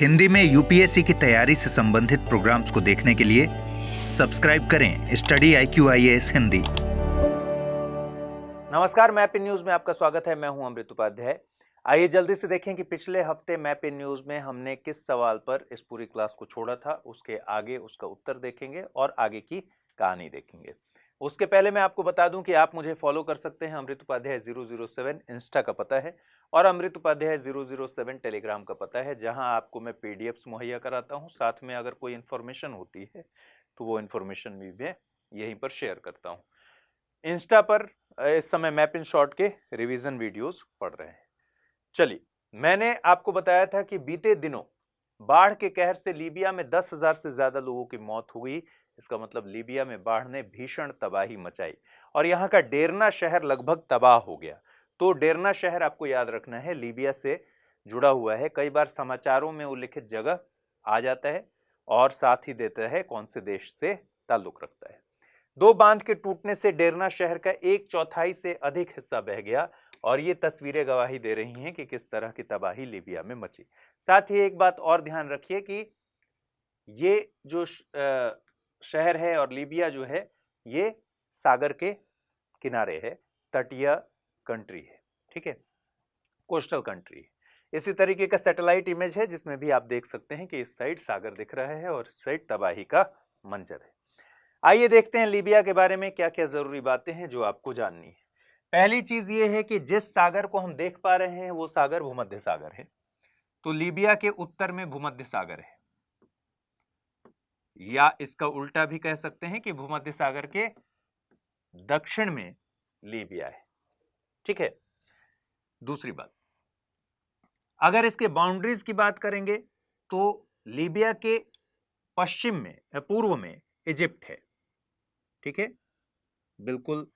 हिंदी में यूपीएससी की तैयारी से संबंधित प्रोग्राम्स को देखने के लिए सब्सक्राइब करें स्टडी IQIAS हिंदी। नमस्कार, मैप इन न्यूज में आपका स्वागत है। मैं हूं अमृत उपाध्याय। आइए जल्दी से देखें कि पिछले हफ्ते मैप इन न्यूज में हमने किस सवाल पर इस पूरी क्लास को छोड़ा था। उसके आगे उसका उत्तर देखेंगे और आगे की कहानी देखेंगे। उसके पहले मैं आपको बता दूं कि आप मुझे फॉलो कर सकते हैं। अमृत उपाध्याय 007 इंस्टा का पता है और अमृत उपाध्याय 007 टेलीग्राम का पता है, जहां आपको मैं पीडीएफ्स मुहैया कराता हूं। साथ में अगर कोई इन्फॉर्मेशन होती है तो वो इन्फॉर्मेशन भी मैं यहीं पर शेयर करता हूं। इंस्टा पर इस समय मैप इन शॉर्ट के रिवीजन वीडियोस पढ़ रहे हैं। चलिए, मैंने आपको बताया था कि बीते दिनों बाढ़ के कहर से लीबिया में 10,000 से ज्यादा लोगों की मौत हुई। इसका मतलब लीबिया में बाढ़ ने भीषण तबाही मचाई और यहाँ का डेरना शहर लगभग तबाह हो गया। तो डेरना शहर आपको याद रखना है, लीबिया से जुड़ा हुआ है। कई बार समाचारों में उल्लिखित जगह आ जाता है और साथ ही देता है कौन से देश से ताल्लुक रखता है। दो बांध के टूटने से डेरना शहर का 1/4 से अधिक हिस्सा बह गया और ये तस्वीरें गवाही दे रही हैं कि किस तरह की तबाही लीबिया में मची। साथ ही एक बात और ध्यान रखिए कि ये जो शहर है और लीबिया जो है ये सागर के किनारे है, तटीय कंट्री है, ठीक है, कोस्टल कंट्री है। इसी तरीके का सैटेलाइट इमेज है जिसमें भी आप देख सकते हैं कि इस साइड सागर दिख रहा है और इस साइड तबाही का मंजर है। आइए देखते हैं लीबिया के बारे में क्या क्या जरूरी बातें हैं जो आपको जाननी है। पहली चीज ये है कि जिस सागर को हम देख पा रहे हैं वो सागर भूमध्य सागर है। तो लीबिया के उत्तर में भूमध्य सागर है, या इसका उल्टा भी कह सकते हैं कि भूमध्य सागर के दक्षिण में लीबिया है, ठीक है। दूसरी बात, अगर इसके बाउंड्रीज की बात करेंगे तो लीबिया के पश्चिम में पूर्व में इजिप्ट है, ठीक है, बिल्कुल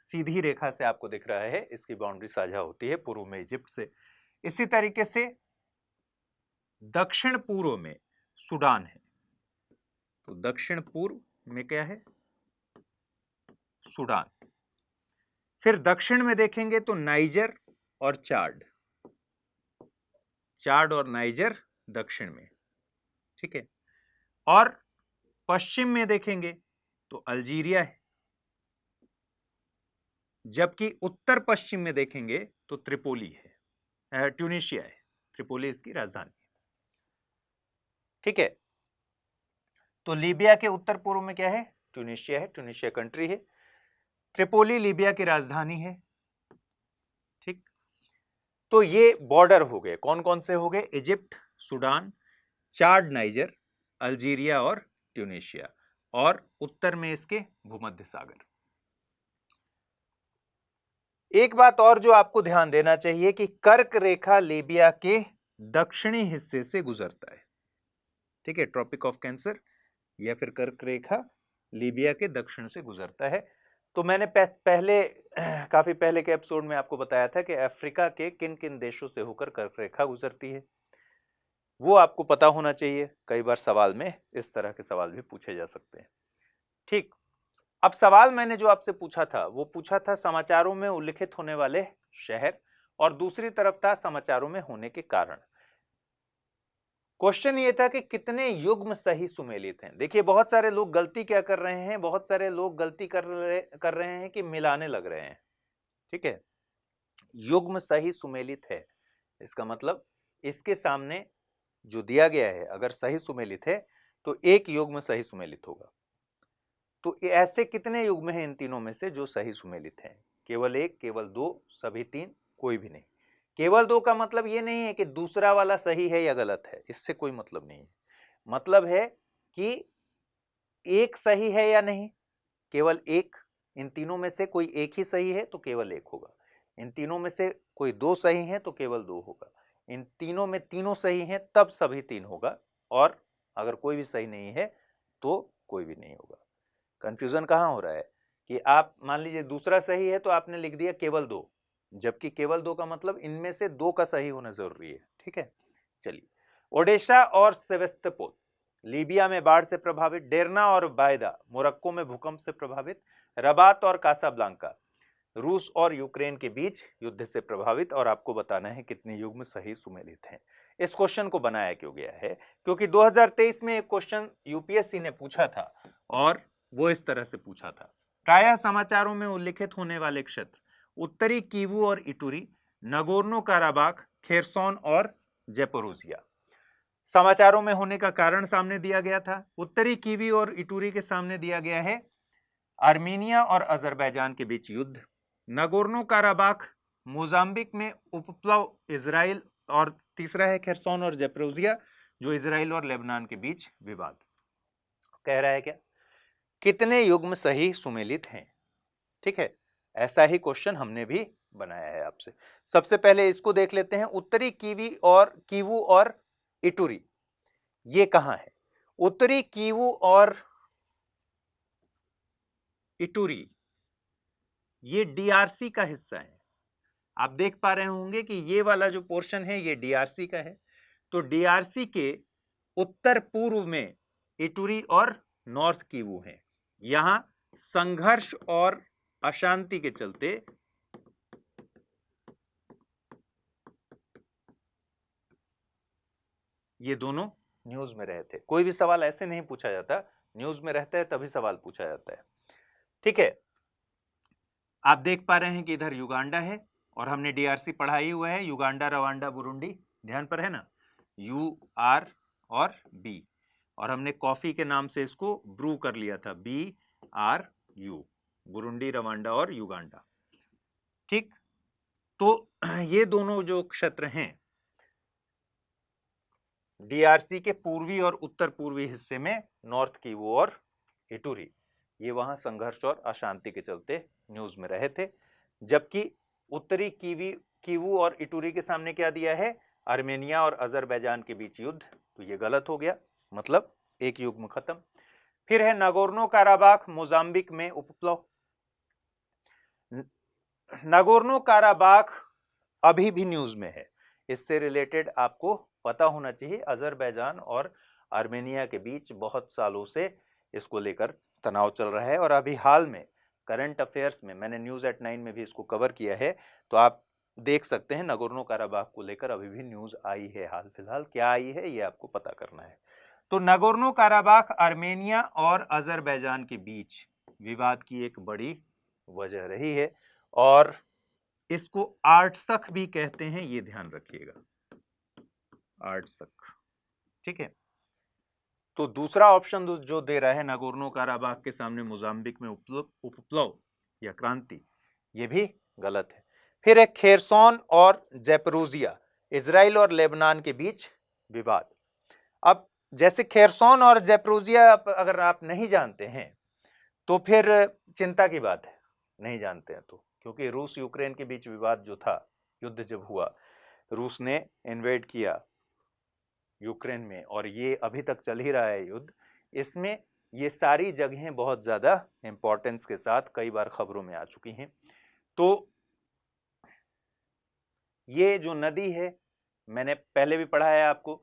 सीधी रेखा से आपको दिख रहा है, इसकी बाउंड्री साझा होती है पूर्व में इजिप्ट से। इसी तरीके से दक्षिण पूर्व में सूडान है। तो दक्षिण पूर्व में क्या है? सूडान। फिर दक्षिण में देखेंगे तो नाइजर और चाड, चाड और नाइजर दक्षिण में, ठीक है। और पश्चिम में देखेंगे तो अल्जीरिया है, जबकि उत्तर पश्चिम में देखेंगे तो त्रिपोली है, ट्यूनिशिया है। त्रिपोली इसकी राजधानी है, ठीक है। तो लीबिया के उत्तर पूर्व में क्या है? ट्यूनिशिया है, ट्यूनिशिया कंट्री है। त्रिपोली लीबिया की राजधानी है, ठीक। तो ये बॉर्डर हो गए, कौन कौन से हो गए? इजिप्ट, सूडान, चाड, नाइजर, अल्जीरिया और ट्यूनिशिया, और उत्तर में इसके भूमध्य सागर। एक बात और जो आपको ध्यान देना चाहिए कि कर्क रेखा लीबिया के दक्षिणी हिस्से से गुजरता है, ठीक है। ट्रॉपिक ऑफ कैंसर या फिर कर्क रेखा लीबिया के दक्षिण से गुजरता है। तो मैंने काफी पहले के एपिसोड में आपको बताया था कि अफ्रीका के किन किन देशों से होकर कर्क रेखा गुजरती है, वो आपको पता होना चाहिए। कई बार सवाल में इस तरह के सवाल भी पूछे जा सकते हैं, ठीक। अब सवाल मैंने जो आपसे पूछा था वो पूछा था समाचारों में उल्लिखित होने वाले शहर, और दूसरी तरफ था समाचारों में होने के कारण। क्वेश्चन ये था कि कितने युग्म सही सुमेलित हैं। देखिए, बहुत सारे लोग गलती क्या कर रहे हैं, बहुत सारे लोग गलती कर रहे हैं कि मिलाने लग रहे हैं, ठीक है। युग्म सही सुमेलित है, इसका मतलब इसके सामने जो दिया गया है अगर सही सुमेलित है तो एक युग्म सही सुमेलित होगा। तो ऐसे कितने युग्म हैं इन तीनों में से जो सही सुमेलित हैं? केवल एक, केवल दो, सभी तीन, कोई भी नहीं। केवल दो का मतलब ये नहीं है कि दूसरा वाला सही है या गलत है, इससे कोई मतलब नहीं है। मतलब है कि एक सही है या नहीं, केवल एक। इन तीनों में से कोई एक ही सही है तो केवल एक होगा। इन तीनों में से कोई दो सही है तो केवल दो होगा। इन तीनों में तीनों सही हैं तब सभी तीन होगा, और अगर कोई भी सही नहीं है तो कोई भी नहीं होगा। कंफ्यूजन कहां हो रहा है कि आप मान लीजिए दूसरा सही है तो आपने लिख दिया केवल दो, जबकि केवल दो का मतलब इनमें से दो का सही होना जरूरी है, ठीक है। चलिए, ओडेशा और सेवेस्तोपोल लीबिया में बाढ़ से प्रभावित, डेरना और बायदा मोरक्को में भूकंप से प्रभावित, रबात और कासाब्लांका रूस और यूक्रेन के बीच युद्ध से प्रभावित, और आपको बताना है कितने युग्म सही सुमेलित हैं। इस क्वेश्चन को बनाया क्यों गया है? क्योंकि 2023 में एक क्वेश्चन यूपीएससी ने पूछा था और वो इस तरह से पूछा था, प्रायः समाचारों में उल्लिखित होने वाले क्षेत्र उत्तरी कीवू और इटूरी, नगोर्नो काराबाख, खेरसोन और ज़ैपोरिज़िया। समाचारों में होने का कारण सामने दिया गया था। उत्तरी कीवी और इटूरी के सामने दिया गया है आर्मीनिया और अजरबैजान के बीच युद्ध। नगोर्नो काराबाख मोजाम्बिक में उपप्लव इजराइल, और तीसरा है खेरसोन और ज़ैपोरिज़िया जो इजराइल और लेबनान के बीच विवाद। कह रहा है क्या, कितने युग्म सही सुमेलित हैं? ठीक है, ऐसा ही क्वेश्चन हमने भी बनाया है आपसे। सबसे पहले इसको देख लेते हैं, उत्तरी कीवू और इटूरी ये कहां है? उत्तरी कीवू और इटूरी ये डीआरसी का हिस्सा है। आप देख पा रहे होंगे कि ये वाला जो पोर्शन है ये डीआरसी का है। तो डीआरसी के उत्तर पूर्व में इटूरी और नॉर्थ कीवू है। यहां संघर्ष और अशांति के चलते ये दोनों न्यूज में रहे थे। कोई भी सवाल ऐसे नहीं पूछा जाता, न्यूज में रहता है तभी सवाल पूछा जाता है। ठीक है, आप देख पा रहे हैं कि इधर युगांडा है और हमने डीआरसी पढ़ा ही हुआ है, युगांडा, रवांडा, बुरुंडी, ध्यान पर है ना, UR और B, और हमने कॉफी के नाम से इसको ब्रू कर लिया था, BRU, बुरुंडी, रवांडा और युगांडा। ठीक, तो ये दोनों जो क्षेत्र हैं डीआरसी के पूर्वी और उत्तर पूर्वी हिस्से में, नॉर्थ कीवू और इटूरी, ये वहां संघर्ष और अशांति के चलते न्यूज में रहे थे। जबकि उत्तरी कीवू और इटूरी के सामने क्या दिया है? आर्मेनिया और अजरबैजान के बीच युद्ध। तो ये गलत हो गया, मतलब एक युग्म खत्म। फिर है नागोर्नो काराबाख मोजाम्बिक में उपप्लव। नागोर्नो काराबाख अभी भी न्यूज में है, इससे रिलेटेड आपको पता होना चाहिए। अजरबैजान और आर्मेनिया के बीच बहुत सालों से इसको लेकर तनाव चल रहा है और अभी हाल में करंट अफेयर्स में मैंने न्यूज एट 9 में भी इसको कवर किया है, तो आप देख सकते हैं नगोर्नो काराबाख को लेकर अभी भी न्यूज आई है। हाल फिलहाल क्या आई है ये आपको पता करना है। तो नगोर्नो काराबाख आर्मेनिया और अजरबैजान के बीच विवाद की एक बड़ी वजह रही है और इसको आर्टसख भी कहते हैं, ये ध्यान रखिएगा, आर्टसख। ठीक है, तो दूसरा ऑप्शन जो दे रहा है नागोर्नो काराबाख के सामने मोजाम्बिक में उपप्लव या क्रांति, ये भी गलत है। फिर है खेरसोन और ज़ैपोरिज़िया, इजराइल और लेबनान के बीच विवाद। अब जैसे खेरसोन और ज़ैपोरिज़िया अगर आप नहीं जानते हैं तो फिर चिंता की बात है, नहीं जानते हैं तो, क्योंकि रूस यूक्रेन के बीच विवाद जो था, युद्ध जब हुआ, रूस ने इन्वेड किया यूक्रेन में और ये अभी तक चल ही रहा है युद्ध। इसमें ये सारी जगहें बहुत ज्यादा इंपॉर्टेंस के साथ कई बार खबरों में आ चुकी हैं। तो ये जो नदी है, मैंने पहले भी पढ़ा है आपको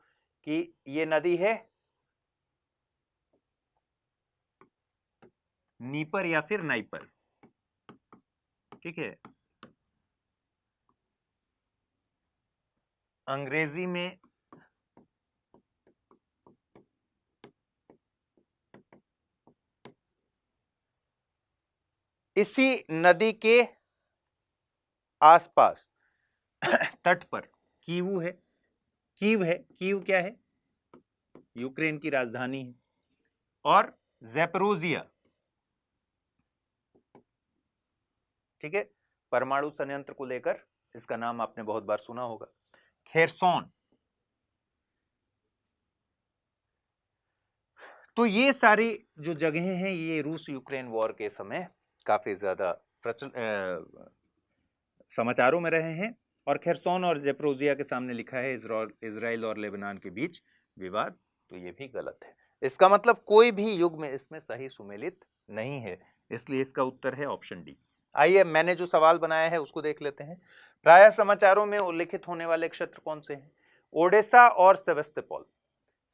कि ये नदी है नीपर या फिर नाइपर। ठीक है, अंग्रेजी में इसी नदी के आसपास तट पर कीवू है। कीव क्या है? यूक्रेन की राजधानी है। और ज़ैपोरिज़िया, ठीक है, परमाणु संयंत्र को लेकर इसका नाम आपने बहुत बार सुना होगा। खेरसोन, तो ये सारी जो जगहें हैं ये रूस यूक्रेन वॉर के समय काफी ज्यादा समाचारों में रहे हैं। और खेरसोन और ज़ैपोरिज़िया के सामने लिखा है इजराइल और लेबनान के बीच विवाद, तो ये भी गलत है। इसका मतलब कोई भी युग्म इसमें सही सुमेलित नहीं है, इसलिए इसका उत्तर है ऑप्शन डी। आइए मैंने जो सवाल बनाया है उसको देख लेते हैं। प्रायः समाचारों में उल्लिखित होने वाले क्षेत्र कौन से हैं? ओडेसा और सेवेस्तोपोल।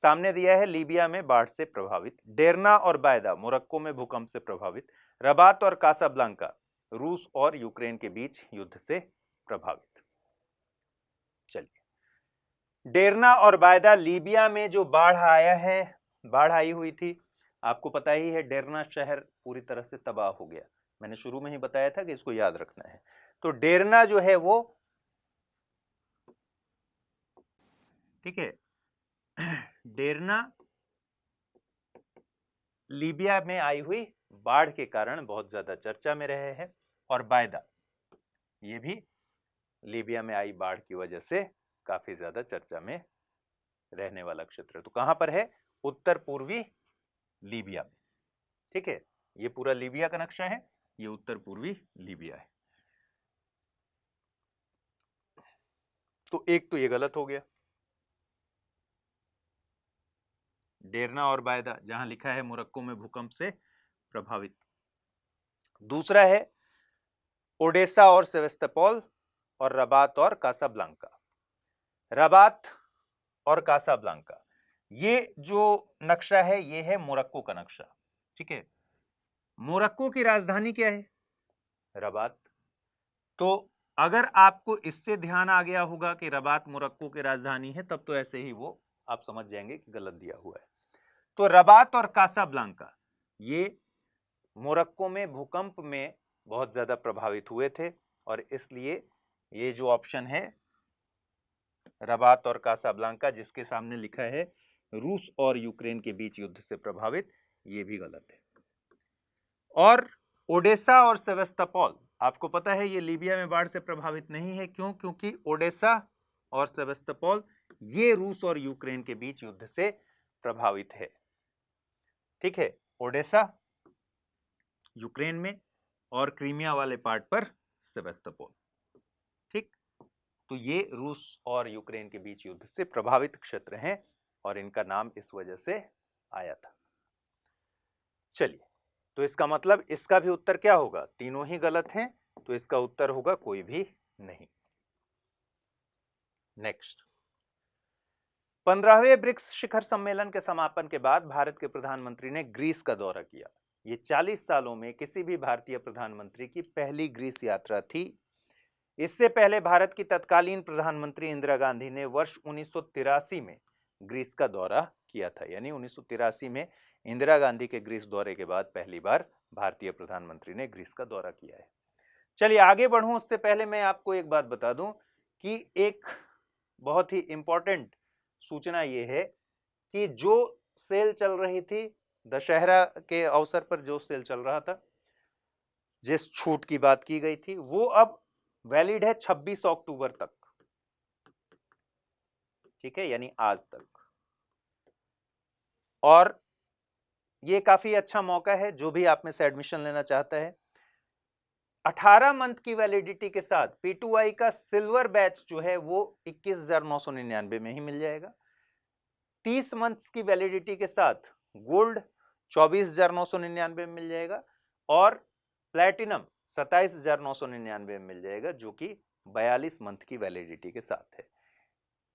सामने दिया है लीबिया में बाढ़ से प्रभावित। डेरना और बायदा मोरक्को में भूकंप से प्रभावित। रबात और कासाब्लांका रूस और यूक्रेन के बीच युद्ध से प्रभावित। चलिए डेरना और बायदा लीबिया में जो बाढ़ आया है, बाढ़ आई हुई थी, आपको पता ही है डेरना शहर पूरी तरह से तबाह हो गया। मैंने शुरू में ही बताया था कि इसको याद रखना है। तो डेरना जो है वो, ठीक है, डेरना लीबिया में आई हुई बाढ़ के कारण बहुत ज्यादा चर्चा में रहे हैं, और बायदा ये भी लीबिया में आई बाढ़ की वजह से काफी ज्यादा चर्चा में रहने वाला क्षेत्र है। तो कहां पर है? उत्तर पूर्वी लीबिया में। ठीक है, ये पूरा लीबिया का नक्शा है, ये उत्तर पूर्वी लीबिया है। तो एक तो ये गलत हो गया, डेरना और बायदा, जहां लिखा है मोरक्को में भूकंप से प्रभावित। दूसरा है ओडेसा और सेवेस्तोपोल और रबात और कासाब्लांका। रबात और कासाब्लांका, ये जो नक्शा है ये है मोरक्को का नक्शा। ठीक है, मोरक्को की राजधानी क्या है? रबात। तो अगर आपको इससे ध्यान आ गया होगा कि रबात मोरक्को की राजधानी है, तब तो ऐसे ही वो आप समझ जाएंगे कि गलत दिया हुआ है। तो रबात और कासाब्लांका ये मोरक्को में भूकंप में बहुत ज्यादा प्रभावित हुए थे, और इसलिए ये जो ऑप्शन है रबात और कासाब्लांका, जिसके सामने लिखा है रूस और यूक्रेन के बीच युद्ध से प्रभावित, ये भी गलत है। और ओडेसा और सेवेस्तोपोल, आपको पता है ये लीबिया में बाढ़ से प्रभावित नहीं है। क्यों? क्योंकि ओडेसा और सेवेस्तोपोल ये रूस और यूक्रेन के बीच युद्ध से प्रभावित है। ठीक है, ओडेसा यूक्रेन में और क्रीमिया वाले पार्ट पर सेवेस्तोपोल। ठीक, तो ये रूस और यूक्रेन के बीच युद्ध से प्रभावित क्षेत्र हैं, और इनका नाम इस वजह से आया था। चलिए, तो इसका मतलब इसका भी उत्तर क्या होगा? तीनों ही गलत हैं, तो इसका उत्तर होगा कोई भी नहीं। नेक्स्ट, 15वें ब्रिक्स शिखर सम्मेलन के समापन के बाद भारत के प्रधानमंत्री ने ग्रीस का दौरा किया। ये 40 सालों में किसी भी भारतीय प्रधानमंत्री की पहली ग्रीस यात्रा थी। इससे पहले भारत की तत्कालीन प्रधानमंत्री इंदिरा गांधी ने वर्ष 1983 में ग्रीस का दौरा किया था। यानी 1983 में इंदिरा गांधी के ग्रीस दौरे के बाद पहली बार भारतीय प्रधानमंत्री ने ग्रीस का दौरा किया है। चलिए आगे बढ़ूं, उससे पहले मैं आपको एक बात बता दूं कि एक बहुत ही इंपॉर्टेंट सूचना यह है कि जो सेल चल रही थी दशहरा के अवसर पर, जो सेल चल रहा था, जिस छूट की बात की गई थी, वो अब वैलिड है 26 अक्टूबर तक। ठीक है, यानी आज तक। और ये काफी अच्छा मौका है, जो भी आप में से एडमिशन लेना चाहता है, 18 मंथ की वैलिडिटी के साथ P2I का सिल्वर बैच जो है वो 21,999 में ही मिल जाएगा। 30 मंथ्स की वैलिडिटी के साथ गोल्ड 24,999 में मिल जाएगा, और प्लैटिनम 27,999 में मिल जाएगा, जो कि 42 मंथ की वैलिडिटी के साथ है।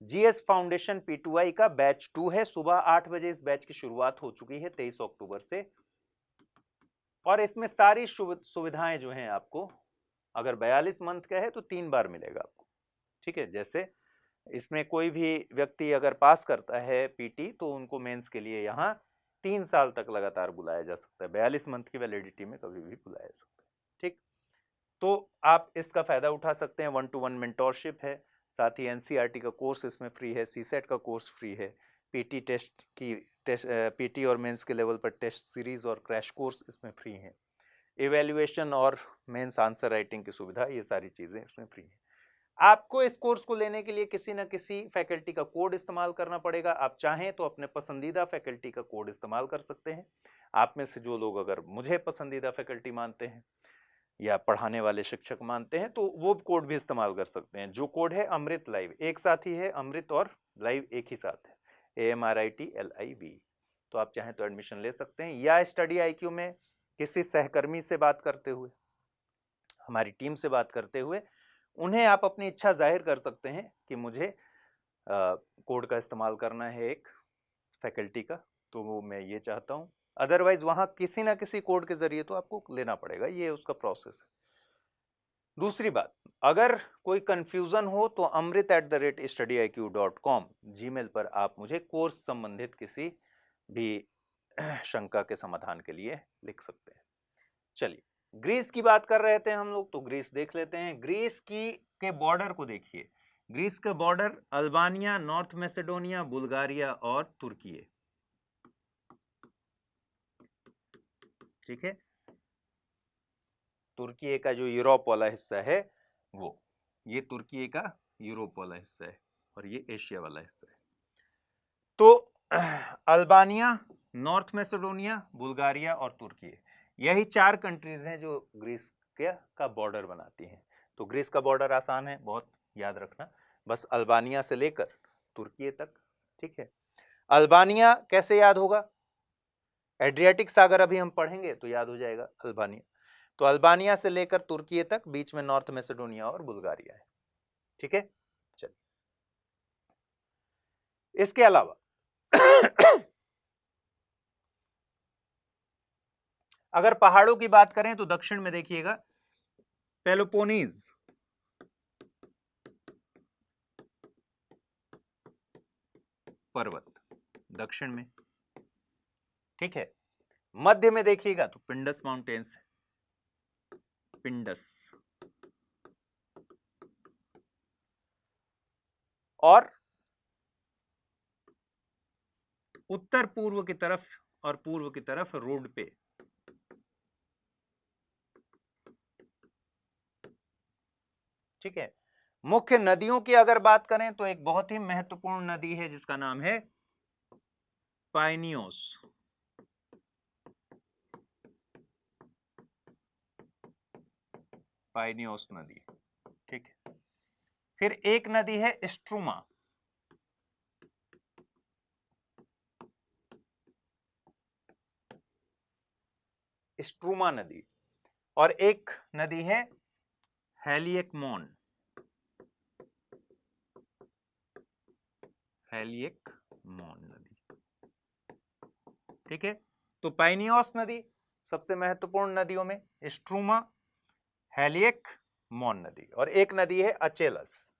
GS फाउंडेशन P2I का बैच 2 है। सुबह 8 बजे इस बैच की शुरुआत हो चुकी है 23 अक्टूबर से, और इसमें सारी सुविधाएं जो हैं आपको, अगर 42 मंथ का है तो 3 बार मिलेगा आपको। ठीक है, जैसे इसमें कोई भी व्यक्ति अगर पास करता है पीटी, तो उनको मेंस के लिए यहाँ 3 साल तक लगातार बुलाया जा सकता है। 42 मंथ की वैलिडिटी में कभी भी बुलाया जा सकता है। ठीक, तो आप इसका फायदा उठा सकते हैं। 1-to-1 मेंटोरशिप है, साथ ही एनसीईआरटी का कोर्स इसमें फ्री है, सीसेट का कोर्स फ्री है, पीटी टेस्ट की पीटी और मेंस के लेवल पर टेस्ट सीरीज और क्रैश कोर्स इसमें फ्री हैं, इवैल्यूएशन और मेंस आंसर राइटिंग की सुविधा, ये सारी चीजें इसमें फ्री हैं। आपको इस कोर्स को लेने के लिए किसी न किसी फैकल्टी का कोड इस्तेमाल करना पड़ेगा। आप चाहें तो अपने पसंदीदा फैकल्टी का कोड इस्तेमाल कर सकते हैं। आप में से जो लोग अगर मुझे पसंदीदा फैकल्टी मानते हैं या पढ़ाने वाले शिक्षक मानते हैं, तो वो कोड भी इस्तेमाल कर सकते हैं, जो कोड है अमृत लाइव। एक साथ ही है, अमृत और लाइव एक ही साथ है, AMRITLIV। तो आप चाहें तो एडमिशन ले सकते हैं, या स्टडी IQ में किसी सहकर्मी से बात करते हुए, हमारी टीम से बात करते हुए, उन्हें आप अपनी इच्छा जाहिर कर सकते हैं कि मुझे कोड का इस्तेमाल करना है एक फैकल्टी का, तो वो मैं ये चाहता हूँ। अदरवाइज वहाँ किसी ना किसी कोड के जरिए तो आपको लेना पड़ेगा, ये उसका प्रोसेस है। दूसरी बात, अगर कोई कंफ्यूजन हो तो amrit@studiiq.com जीमेल पर आप मुझे कोर्स संबंधित किसी भी शंका के समाधान के लिए लिख सकते हैं। चलिए, ग्रीस की बात कर रहे थे हम लोग, तो ग्रीस देख लेते हैं। ग्रीस की के बॉर्डर को देखिए। ग्रीस का border Albania, North Macedonia, Bulgaria और तुर्की है। ठीक है, तुर्की का जो यूरोप वाला हिस्सा है वो, ये तुर्की का यूरोप वाला हिस्सा है और ये एशिया वाला हिस्सा है। तो अल्बानिया, नॉर्थ मैसेडोनिया, बुल्गारिया और तुर्की, यही 4 कंट्रीज हैं जो ग्रीस का बॉर्डर बनाती हैं। तो ग्रीस का बॉर्डर आसान है, बहुत याद रखना, बस अल्बानिया से लेकर तुर्की तक। ठीक है, अल्बानिया कैसे याद होगा? एड्रियाटिक सागर अभी हम पढ़ेंगे तो याद हो जाएगा अल्बानिया। तो अल्बानिया से लेकर तुर्की तक, बीच में नॉर्थ मैसेडोनिया और बुल्गारिया है। ठीक है, चलिए, इसके अलावा अगर पहाड़ों की बात करें तो दक्षिण में देखिएगा पेलोपोनीज, पर्वत दक्षिण में। ठीक है, मध्य में देखिएगा तो पिंडस माउंटेन्स, पिंडस, और उत्तर पूर्व की तरफ और पूर्व की तरफ रोड पे ठीक है। मुख्य नदियों की अगर बात करें तो एक बहुत ही महत्वपूर्ण नदी है जिसका नाम है पाइनियोस। पाइनियोस नदी, ठीक है। फिर एक नदी है स्ट्रूमा, स्ट्रूमा नदी, और एक नदी है हेलियकमोन, हेलियकमोन नदी। ठीक है, तो पाइनियोस नदी सबसे महत्वपूर्ण नदियों में, स्ट्रूमा, हेलियकमोन नदी, और एक नदी है अचेलस।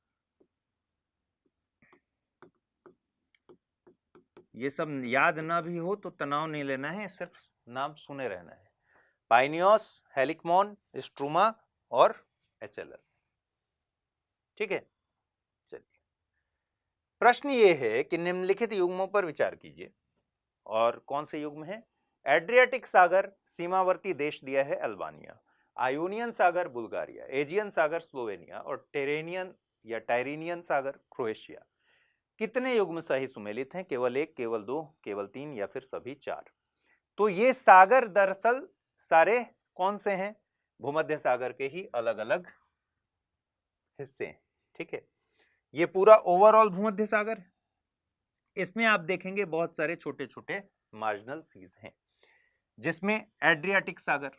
ये सब याद ना भी हो तो तनाव नहीं लेना है, सिर्फ नाम सुने रहना है। पाइनियोस, हेलिकमोन, स्ट्रूमा और एचएलएस। ठीक है, चलिए, प्रश्न ये है कि निम्नलिखित युग्मों पर विचार कीजिए। और कौन से युग्म है? एड्रियाटिक सागर सीमावर्ती देश दिया है अल्बानिया, आयोनियन सागर बुल्गारिया, एजियन सागर स्लोवेनिया और टेरेनियन या टाइरेनियन सागर क्रोएशिया। कितने युग्म सही सुमेलित हैं? केवल 1, केवल 2, केवल 3 या फिर सभी 4? तो ये सागर दरअसल सारे कौन से हैं? भूमध्य सागर के ही अलग अलग हिस्से हैं। ठीक है, ये पूरा ओवरऑल भूमध्य सागर है। इसमें आप देखेंगे बहुत सारे छोटे छोटे मार्जिनल सीज हैं, जिसमें एड्रियाटिक सागर,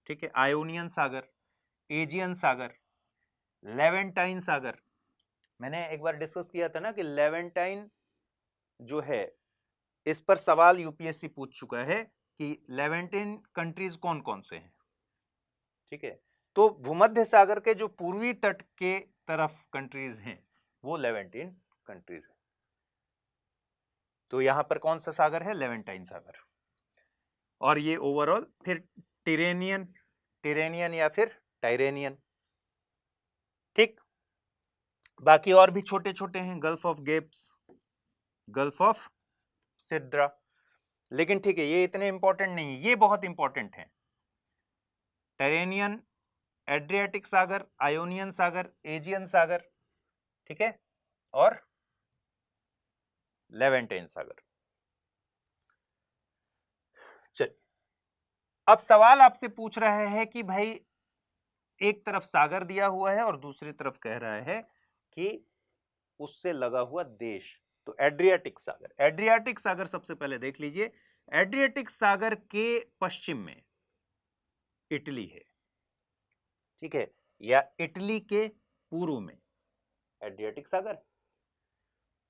ठीक है, आयोनियन सागर, एजियन सागर, लेवेंटाइन सागर। मैंने एक बार डिस्कस किया था ना कि लेवेंटाइन जो है, इस पर सवाल यूपीएससी पूछ चुका है कि लेवेंटाइन कंट्रीज कौन कौन से हैं। ठीक है, तो भूमध्य सागर के जो पूर्वी तट के तरफ कंट्रीज हैं वो लेवेंटाइन कंट्रीज हैं। तो यहां पर कौन सा सागर है? लेवेंटाइन सागर। और ये ओवरऑल फिर टिरेनियन या फिर टाइरेनियन। ठीक, बाकी और भी छोटे छोटे हैं, gulf of gaps, gulf of Sidra, लेकिन ठीक है, ये इतने इंपॉर्टेंट नहीं है, ये बहुत इंपॉर्टेंट है। टेरेनियन, एड्रियाटिक सागर, आयोनियन सागर, एजियन सागर, ठीक है, और लेवेंटाइन सागर। चलिए, अब सवाल आपसे पूछ रहा है कि भाई एक तरफ सागर दिया हुआ है और दूसरी तरफ कह रहा है कि उससे लगा हुआ देश, तो एड्रियाटिक सागर। एड्रियाटिक सागर सबसे पहले देख लीजिए, एड्रियाटिक सागर के पश्चिम में इटली है, ठीक है, या इटली के पूर्व में एड्रियाटिक सागर।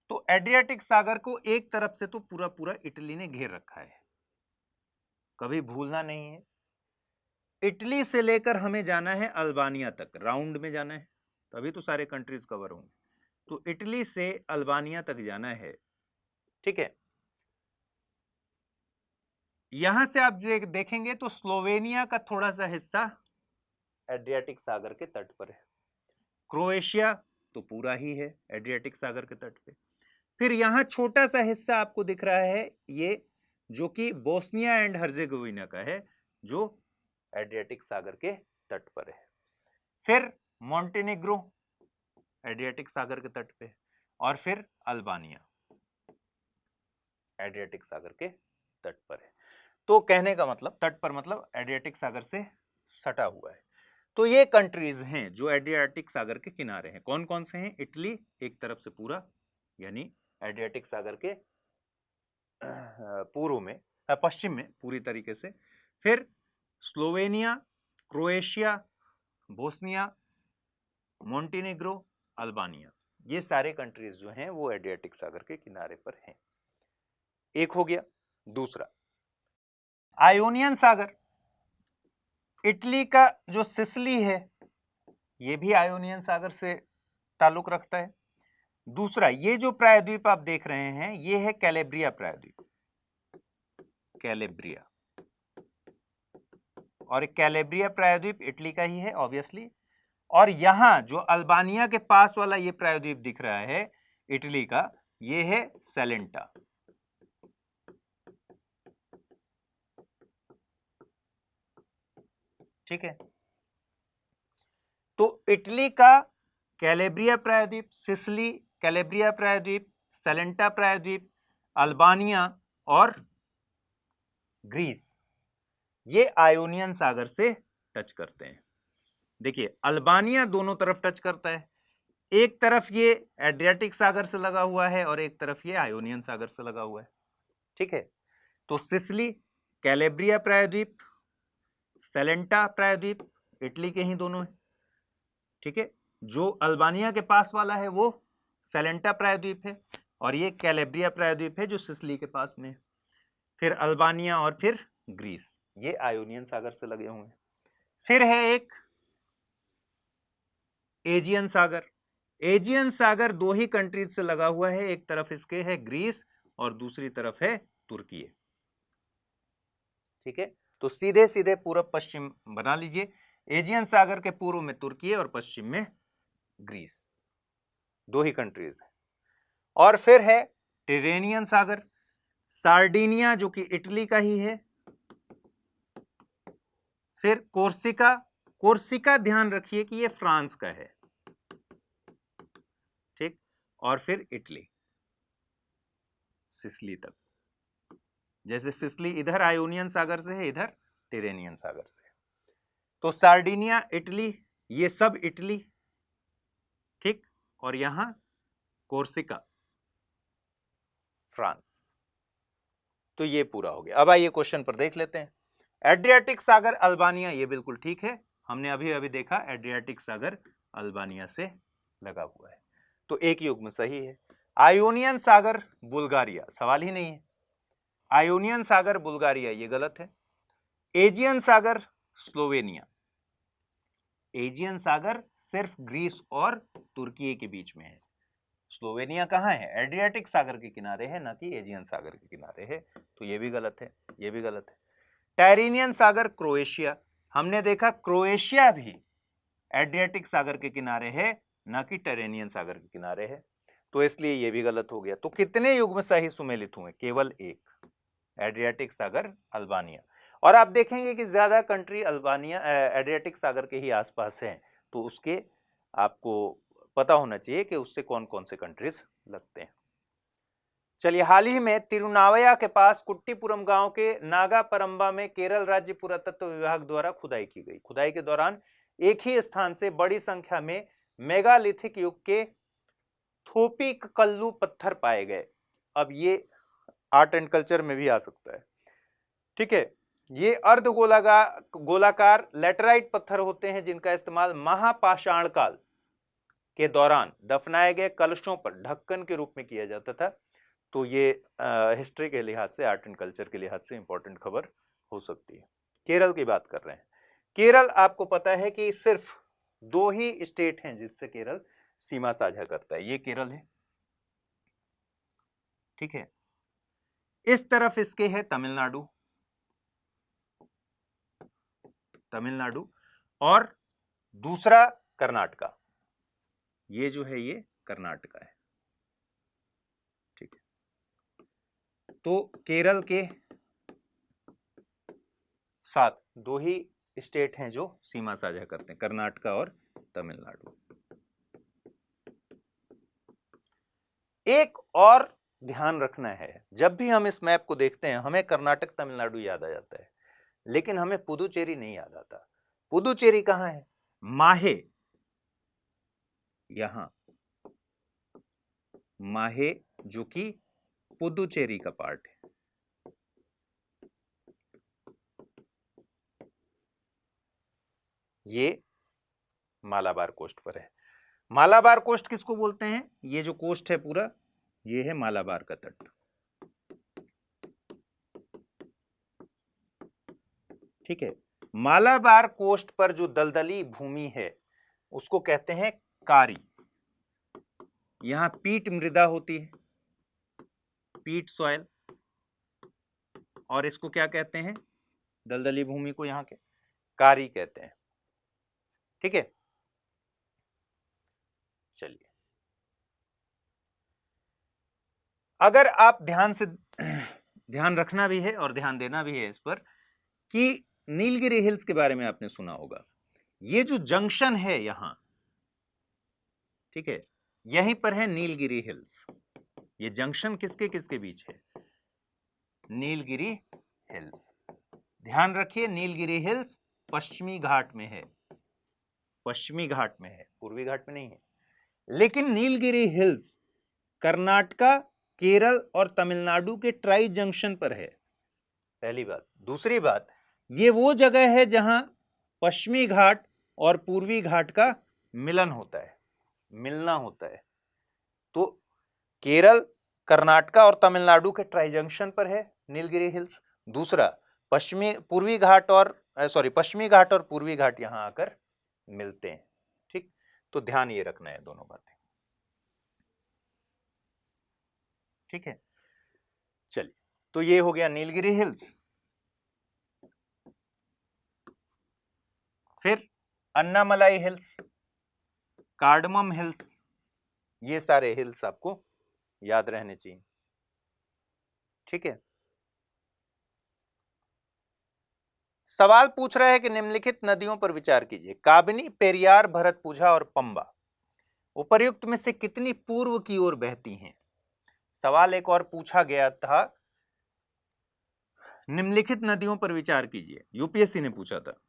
तो एड्रियाटिक सागर को एक तरफ से तो पूरा पूरा इटली ने घेर रखा है, कभी भूलना नहीं है। इटली से लेकर हमें जाना है अल्बानिया तक, राउंड में जाना है, तभी तो सारे कंट्रीज कवर होंगे। तो इटली से अल्बानिया तक जाना है, ठीक है। यहां से आप देखेंगे तो स्लोवेनिया का थोड़ा सा हिस्सा एड्रियाटिक सागर के तट पर है, क्रोएशिया तो पूरा ही है एड्रियाटिक सागर के तट पे। फिर यहां छोटा सा हिस्सा आपको दिख रहा है, ये जो कि बोस्निया एंड हर्जेगोविना का है, जो एड्रियाटिक सागर के तट पर है। फिर मॉन्टेनेग्रो एड्रियाटिक सागर के तट पे, और फिर अल्बानिया एड्रियाटिक सागर के तट पर है। तो कहने का मतलब तट पर मतलब एड्रियाटिक सागर से सटा हुआ है। तो ये कंट्रीज हैं जो एड्रियाटिक सागर के किनारे हैं। कौन कौन से हैं? इटली एक तरफ से पूरा, यानी एड्रियाटिक सागर के पूर्व में, पश्चिम में पूरी तरीके से। फिर Slovenia, Croatia, Bosnia, Montenegro, Albania, ये सारे कंट्रीज जो हैं वो एड्रियाटिक सागर के किनारे पर हैं। एक हो गया। दूसरा, आयोनियन सागर, इटली का जो सिसिली है ये भी आयोनियन सागर से ताल्लुक रखता है। दूसरा, ये जो प्रायद्वीप आप देख रहे हैं ये है कैलेब्रिया प्रायद्वीप, कैलेब्रिया, और कैलेब्रिया प्रायद्वीप इटली का ही है ऑब्वियसली। और यहां जो अल्बानिया के पास वाला ये प्रायद्वीप दिख रहा है इटली का, ये है सैलेंटा। ठीक है, तो इटली का कैलेब्रिया प्रायद्वीप, सिसिली, कैलेब्रिया प्रायद्वीप, सैलेंटा प्रायद्वीप, अल्बानिया और ग्रीस, ये आयोनियन सागर से टच करते हैं। देखिए, अल्बानिया दोनों तरफ टच करता है, एक तरफ ये एड्रियाटिक सागर से लगा हुआ है और एक तरफ ये आयोनियन सागर से लगा हुआ है। ठीक है, तो सिसिली, कैलेब्रिया प्रायद्वीप, सैलेंटा प्रायद्वीप इटली के ही दोनों हैं। ठीक है, जो अल्बानिया के पास वाला है वो सैलेंटा प्रायद्वीप है, और ये कैलेब्रिया प्रायद्वीप है जो सिसिली के पास में है। फिर अल्बानिया और फिर ग्रीस, ये आयोनियन सागर से लगे हुए हैं। फिर है एक एजियन सागर। एजियन सागर दो ही कंट्रीज से लगा हुआ है, एक तरफ इसके है ग्रीस और दूसरी तरफ है तुर्की। ठीक है, तो सीधे सीधे पूर्व पश्चिम बना लीजिए। एजियन सागर के पूर्व में तुर्की और पश्चिम में ग्रीस, दो ही कंट्रीज है। और फिर है टिरेनियन सागर, सार्डिनिया जो कि इटली का ही है। फिर कोर्सिका, कोर्सिका ध्यान रखिए कि ये फ्रांस का है। ठीक, और फिर इटली, सिसिली तक। जैसे सिसिली इधर आयोनियन सागर से है, इधर टिरेनियन सागर से। तो सार्डिनिया इटली, ये सब इटली। ठीक, और यहां कोर्सिका फ्रांस। तो ये पूरा हो गया। अब आइए क्वेश्चन पर देख लेते हैं। एड्रियाटिक सागर अल्बानिया, ये बिल्कुल ठीक है, हमने अभी अभी देखा एड्रियाटिक सागर अल्बानिया से लगा हुआ है, तो एक युग्म सही है। आयोनियन सागर बुल्गारिया, सवाल ही नहीं है। आयोनियन सागर बुल्गारिया, ये गलत है। एजियन सागर स्लोवेनिया, एजियन सागर सिर्फ ग्रीस और तुर्की के बीच में है। स्लोवेनिया कहाँ है? एड्रियाटिक सागर के किनारे है, ना कि एजियन सागर के किनारे है, तो ये भी गलत है, ये भी गलत है। टायरेनियन सागर क्रोएशिया, हमने देखा क्रोएशिया भी एड्रियाटिक सागर के किनारे है, ना कि टायरेनियन सागर के किनारे है, तो इसलिए ये भी गलत हो गया। तो कितने युग्म सही सुमेलित हुए? केवल एक, एड्रियाटिक सागर अल्बानिया। और आप देखेंगे कि ज्यादा कंट्री अल्बानिया एड्रियाटिक सागर के ही आसपास हैं, तो उसके आपको पता होना चाहिए कि उससे कौन कौन से कंट्रीज लगते हैं। चलिए, हाल ही में तिरुनावया के पास कुट्टीपुरम गांव के नागापरंबा में केरल राज्य पुरातत्व विभाग द्वारा खुदाई की गई। खुदाई के दौरान एक ही स्थान से बड़ी संख्या में मेगालिथिक युग के थोपिककल्लू पत्थर पाए गए। अब ये आर्ट एंड कल्चर में भी आ सकता है। ठीक है, ये अर्ध गोलाकार लेटराइट पत्थर होते हैं जिनका इस्तेमाल महापाषाण काल के दौरान दफनाए गए कलशों पर ढक्कन के रूप में किया जाता था। तो ये हिस्ट्री के लिहाज से, आर्ट एंड कल्चर के लिहाज से इंपॉर्टेंट खबर हो सकती है। केरल की बात कर रहे हैं। केरल आपको पता है कि सिर्फ 2 ही स्टेट हैं जिससे केरल सीमा साझा करता है, ये केरल है, ठीक है। इस तरफ इसके है तमिलनाडु, तमिलनाडु, और दूसरा कर्नाटका, ये जो है ये कर्नाटका है, ठीक है। तो केरल के साथ 2 ही स्टेट हैं जो सीमा साझा करते हैं, कर्नाटका और तमिलनाडु। एक और ध्यान रखना है, जब भी हम इस मैप को देखते हैं हमें कर्नाटक तमिलनाडु याद आ जाता है, लेकिन हमें पुदुचेरी नहीं याद आता। पुदुचेरी कहां है? माहे, यहां माहे, जो कि पुदुचेरी का पार्ट है। ये मालाबार कोस्ट पर है। मालाबार कोस्ट किसको बोलते हैं? ये जो कोस्ट है पूरा, ये है मालाबार का तट, ठीक है। मालाबार कोस्ट पर जो दलदली भूमि है उसको कहते हैं कारी। यहां पीट मृदा होती है, पीट सॉइल, और इसको क्या कहते हैं? दलदली भूमि को यहां के कारी कहते हैं, ठीक है। चलिए, अगर आप ध्यान से ध्यान रखना भी है और ध्यान देना भी है इस पर कि नीलगिरी हिल्स के बारे में आपने सुना होगा। ये जो जंक्शन है यहां, ठीक है, यहीं पर है नीलगिरी हिल्स। ये जंक्शन किसके किसके बीच है? नीलगिरी हिल्स। ध्यान रखिए, नीलगिरी हिल्स पश्चिमी घाट में है, पश्चिमी घाट में है, पूर्वी घाट में नहीं है। लेकिन नीलगिरी हिल्स कर्नाटका, केरल और तमिलनाडु के ट्राई जंक्शन पर है, पहली बात। दूसरी बात, ये वो जगह है जहां पश्चिमी घाट और पूर्वी घाट का मिलन होता है, मिलना होता है। तो केरल, कर्नाटका और तमिलनाडु के ट्राई जंक्शन पर है नीलगिरी हिल्स। दूसरा, पश्चिमी घाट और पूर्वी घाट यहां आकर मिलते हैं, ठीक। तो ध्यान ये रखना है दोनों बातें, ठीक है। चलिए, तो ये हो गया नीलगिरी हिल्स। फिर अन्नामलाई हिल्स, कार्डमम हिल्स, ये सारे हिल्स आपको याद रहने चाहिए, ठीक है। सवाल पूछ रहा है कि निम्नलिखित नदियों पर विचार कीजिए। काबिनी, पेरियार, भरतपुझा और पंबा उपर्युक्त में से कितनी पूर्व की ओर बहती हैं? सवाल एक और पूछा गया था, निम्नलिखित नदियों पर विचार कीजिए, यूपीएससी ने पूछा था।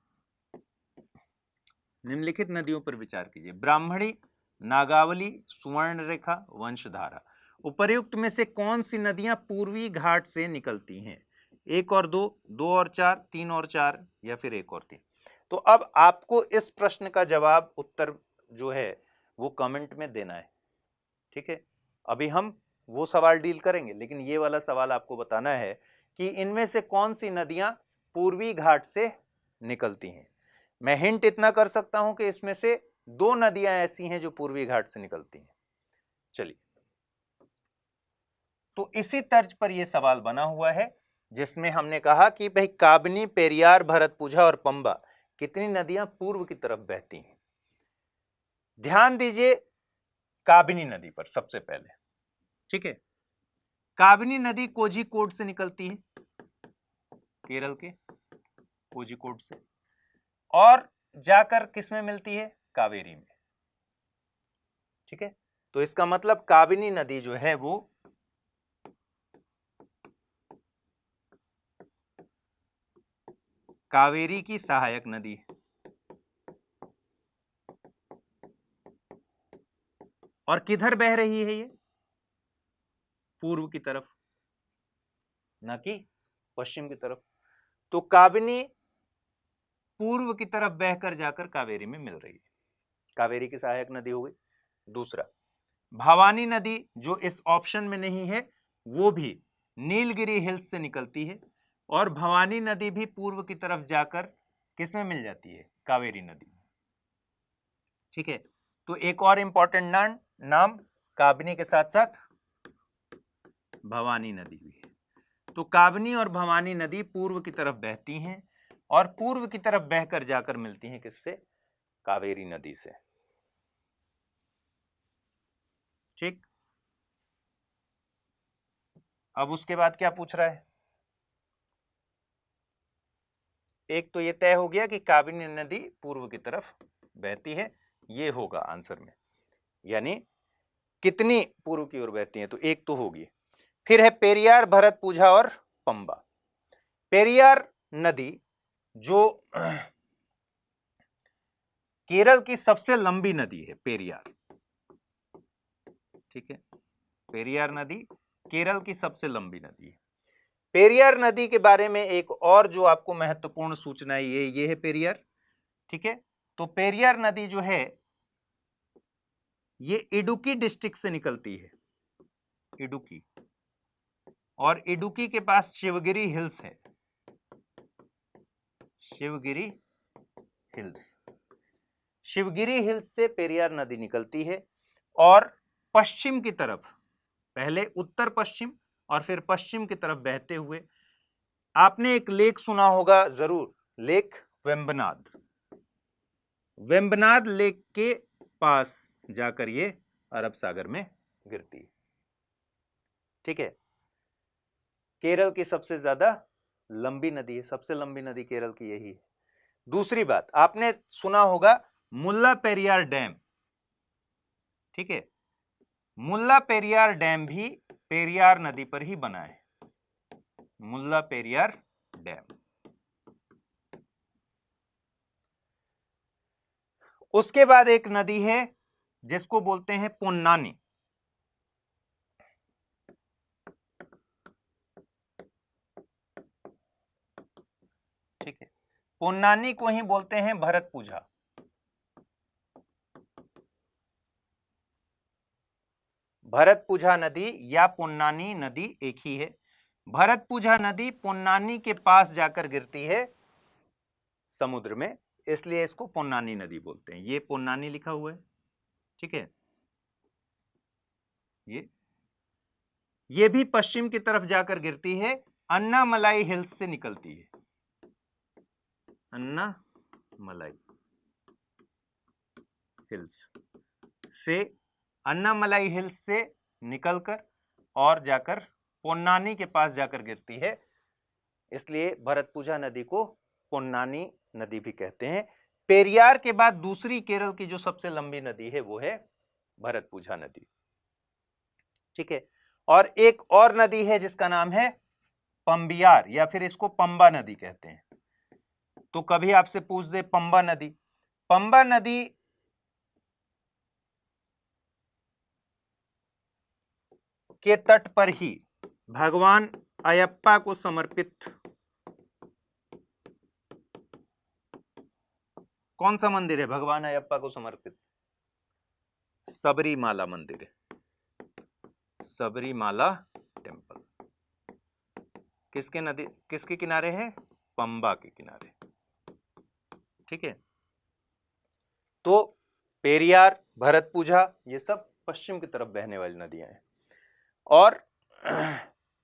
निम्नलिखित नदियों पर विचार कीजिए। ब्राह्मणी, नागावली, सुवर्णरेखा, वंशधारा। उपर्युक्त में से कौन सी नदियां पूर्वी घाट से निकलती हैं? 1 और 2, 2 और 4, 3 और 4, या फिर 1 और 3? तो अब आपको इस प्रश्न का जवाब, उत्तर जो है वो कमेंट में देना है, ठीक है। अभी हम वो सवाल डील करेंगे, लेकिन ये वाला सवाल आपको बताना है कि इनमें से कौन सी नदियां पूर्वी घाट से निकलती हैं। मैं हिंट इतना कर सकता हूं कि इसमें से 2 नदियां ऐसी हैं जो पूर्वी घाट से निकलती हैं। चलिए, तो इसी तर्ज पर यह सवाल बना हुआ है, जिसमें हमने कहा कि भाई काबिनी, पेरियार, भरतपुझा और पंबा कितनी नदियां पूर्व की तरफ बहती हैं। ध्यान दीजिए काबिनी नदी पर सबसे पहले, ठीक है। काबिनी नदी कोझिकोड से निकलती है, केरल के कोझिकोड से, और जाकर किस में मिलती है? कावेरी में, ठीक है। तो इसका मतलब काबिनी नदी जो है वो कावेरी की सहायक नदी है, और किधर बह रही है ये? पूर्व की तरफ, ना कि पश्चिम की तरफ। तो काबिनी पूर्व की तरफ बहकर जाकर कावेरी में मिल रही है, कावेरी की सहायक नदी हो गई। दूसरा, भवानी नदी जो इस ऑप्शन में नहीं है, वो भी नीलगिरी हिल्स से निकलती है, और भवानी नदी भी पूर्व की तरफ जाकर किसमें मिल जाती है? कावेरी नदी में। ठीक है, तो एक और इंपॉर्टेंट नाम काबिनी के साथ साथ भवानी नदी भी है। तो काबिनी और भवानी नदी पूर्व की तरफ बहती हैं और पूर्व की तरफ बहकर जाकर मिलती हैं किससे? कावेरी नदी से। ठीक, अब उसके बाद क्या पूछ रहा है? एक तो ये तय हो गया कि काबिनी नदी पूर्व की तरफ बहती है, ये होगा आंसर में, यानी कितनी पूर्व की ओर बहती है, तो एक तो होगी। फिर है पेरियार, भरतपुझा और पंबा। पेरियार नदी जो केरल की सबसे लंबी नदी है, पेरियार। ठीक है, पेरियार नदी केरल की सबसे लंबी नदी है। पेरियार नदी के बारे में एक और जो आपको महत्वपूर्ण सूचना है, ये है पेरियार। ठीक है, तो पेरियार नदी जो है ये इडुक्की डिस्ट्रिक्ट से निकलती है, इडुक्की, और इडुक्की के पास शिवगिरी हिल्स है, शिवगिरी हिल्स। शिवगिरी हिल्स से पेरियार नदी निकलती है और पश्चिम की तरफ, पहले उत्तर पश्चिम और फिर पश्चिम की तरफ बहते हुए, आपने एक लेक सुना होगा जरूर, लेक वेम्बनाद। वेम्बनाद लेक के पास जाकर ये अरब सागर में गिरती है। ठीक है, केरल की सबसे ज्यादा लंबी नदी है, सबसे लंबी नदी केरल की यही है। दूसरी बात, आपने सुना होगा मुल्ला पेरियार डैम। ठीक है, मुल्ला पेरियार डैम भी पेरियार नदी पर ही बना है, मुल्ला पेरियार डैम। उसके बाद एक नदी है जिसको बोलते हैं पोन्नानी। ठीक है, पोन्नानी को ही बोलते हैं भरतपुझा। भरतपुझा नदी या पोन्नानी नदी एक ही है। भरतपुझा नदी पोन्नानी के पास जाकर गिरती है समुद्र में, इसलिए इसको पोन्नानी नदी बोलते हैं। ये पोन्नानी लिखा हुआ है। ठीक है, ये भी पश्चिम की तरफ जाकर गिरती है, अन्नामलाई हिल्स से निकलती है, अन्नामलाई हिल्स से, अन्नामलाई हिल्स से निकलकर और जाकर पोन्नानी के पास जाकर गिरती है, इसलिए भरतपुझा नदी को पोन्नानी नदी भी कहते हैं। पेरियार के बाद दूसरी केरल की जो सबसे लंबी नदी है वो है भरतपुझा नदी। ठीक है, और एक और नदी है जिसका नाम है पंबियार, या फिर इसको पंबा नदी कहते हैं। तो कभी आपसे पूछ दे पंबा नदी, पंबा नदी के तट पर ही भगवान अयप्पा को समर्पित कौन सा मंदिर है? भगवान अयप्पा को समर्पित सबरीमाला मंदिर है, सबरीमाला टेम्पल। किसके किनारे है? पंबा के किनारे। ठीक है, तो पेरियार, भरतपुझा ये सब पश्चिम की तरफ बहने वाली नदियां हैं, और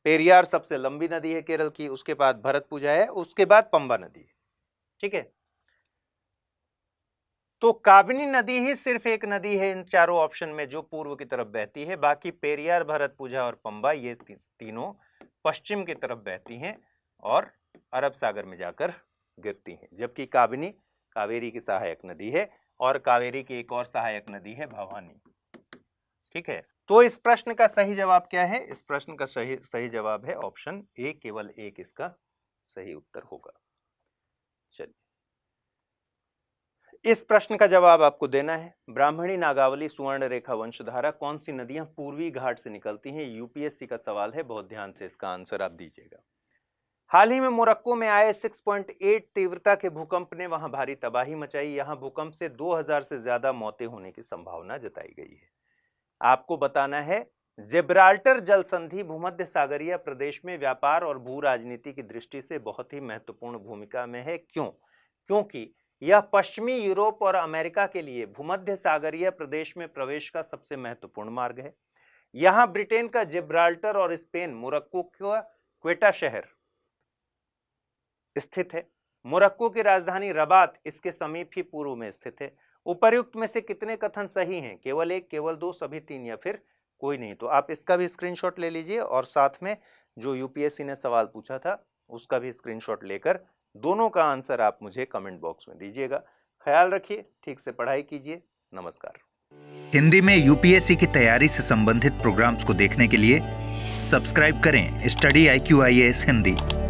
पेरियार सबसे लंबी नदी है केरल की, उसके बाद भरतपुझा है, उसके बाद पंबा नदी है। ठीक है, तो काबिनी नदी ही सिर्फ एक नदी है इन चारों ऑप्शन में जो पूर्व की तरफ बहती है, बाकी पेरियार, भरतपुझा और पंबा ये तीनों पश्चिम की तरफ बहती हैं और अरब सागर में जाकर गिरती हैं, जबकि काबिनी कावेरी की सहायक नदी है और कावेरी की एक और सहायक नदी है भवानी। ठीक है, तो इस प्रश्न का सही जवाब क्या है? इस प्रश्न का सही जवाब है ऑप्शन ए, केवल एक इसका सही उत्तर होगा। चलिए, इस प्रश्न का जवाब आपको देना है। ब्राह्मणी, नागावली, सुवर्ण रेखा, वंशधारा कौन सी नदियां पूर्वी घाट से निकलती हैं? यूपीएससी का सवाल है, बहुत ध्यान से इसका आंसर आप दीजिएगा। हाल ही में मोरक्को में आए 6.8 तीव्रता के भूकंप ने वहां भारी तबाही मचाई। यहां भूकंप से 2000 से ज्यादा मौतें होने की संभावना जताई गई है। आपको बताना है, जिब्राल्टर जल संधि भूमध्य सागरीय प्रदेश में व्यापार और भू राजनीति की दृष्टि से बहुत ही महत्वपूर्ण भूमिका में है। क्यों? क्योंकि यह पश्चिमी यूरोप और अमेरिका के लिए भूमध्य सागरीय प्रदेश में प्रवेश का सबसे महत्वपूर्ण मार्ग है। यहां ब्रिटेन का जिब्राल्टर और स्पेन मोरक्को का क्वेटा शहर स्थित है। मोरक्को की राजधानी रबात इसके समीप ही पूर्व में स्थित है। उपर्युक्त में से कितने कथन सही हैं? केवल एक, केवल दो, सभी तीन या फिर कोई नहीं? तो आप इसका भी स्क्रीनशॉट ले लीजिए और साथ में जो यूपीएससी ने सवाल पूछा था उसका भी स्क्रीनशॉट लेकर दोनों का आंसर आप मुझे कमेंट बॉक्स में दीजिएगा। ख्याल रखिए, ठीक से पढ़ाई कीजिए। नमस्कार। हिंदी में यूपीएससी की तैयारी से संबंधित प्रोग्राम्स को देखने के लिए सब्सक्राइब करें स्टडी IQ IAS हिंदी।